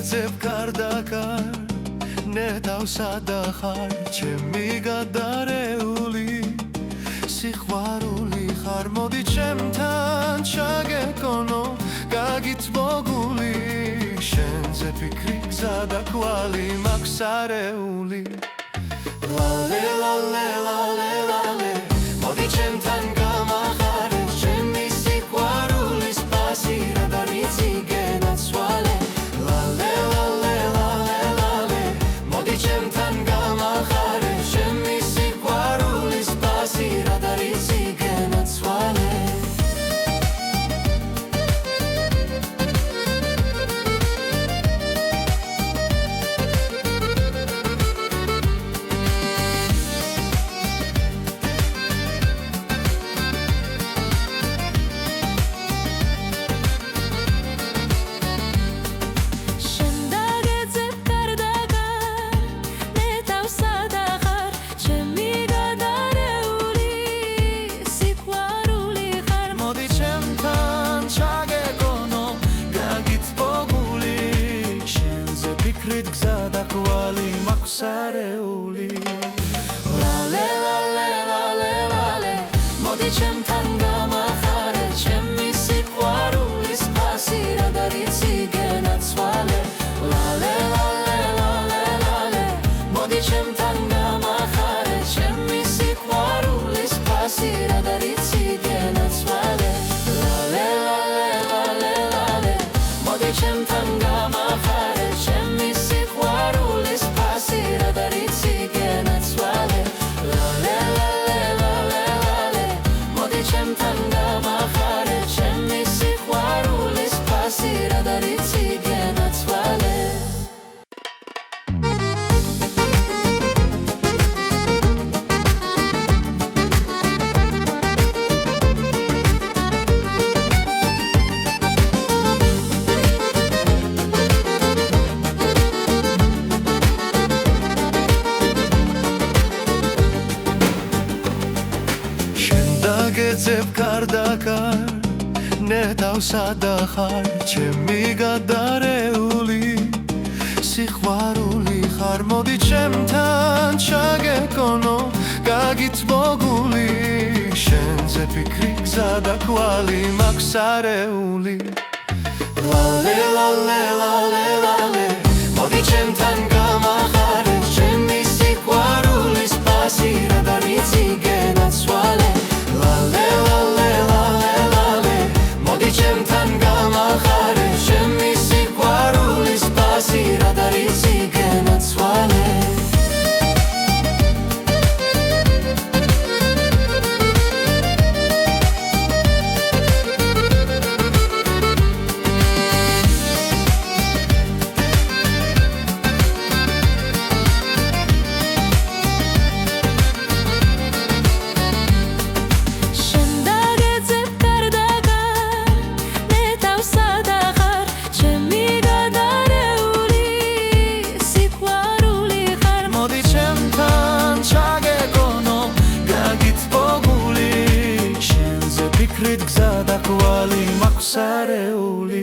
გეძებ გარდაკარ ნეტავსა და ხარ ჩემი გადარეული სიყვარული ხარ მოდი ჩემთან ჩაგეკონო გაგიტბოგული შენზე ფიქრი გზა და კვალი მაქვს არეული ლალე ლალე ლალე ლალე მოდი ჩემთან გამახარე ჩემი სიყვარულის პასი რა დამიცი გენაცვალე ლალე ლალე ლალე ლალე მოდი ჩემთან გამახარე ჩემი სიყვარულის პასი რა დამიცი გენაცვალე Sarეული ლალე ლალე ლალე ლალე მოდი ჩემთან გამახარე ჩემი სიყვარულის პასი რა დამიცი გენაცვალე ლალე ლალე ლალე ლალე მოდი ჩემთან გამახარე ჩემი სიყვარულის პასი რა დამიცი გენაცვალე ლალე ლალე ლალე ლალე მოდი ჩემთან გამახარე ჩემი სიყვარულის პასი რა დამიცი გენაცვალე ლალე ლალე ლალე ლალე მოდი ჩემთან გამახარე ჩემი სიყვარულის პასი რა დამიცი გენაცვალე გეძებ გარდაკარ ნეტავსა და ხარ ჩემი გადარეული სიყვარული ხარ მოდი ჩემთან ჩაგეკონო გაგიტბოგული შენზე ფიქრი გზა და კვალი მაქვს არეული ლალე ლალე ლალე ლალე მოდი ჩემთან გამახარე ჩემი სიყვარულის პასი რა დამიცი გენაცვალე ლალე ლალე ლალე ლალე მოდი ჩემთან გამახარე ჩემი სიყვარულის პასი რა დამიცი გენაცვალე გზა და კვალი მაქვს არეული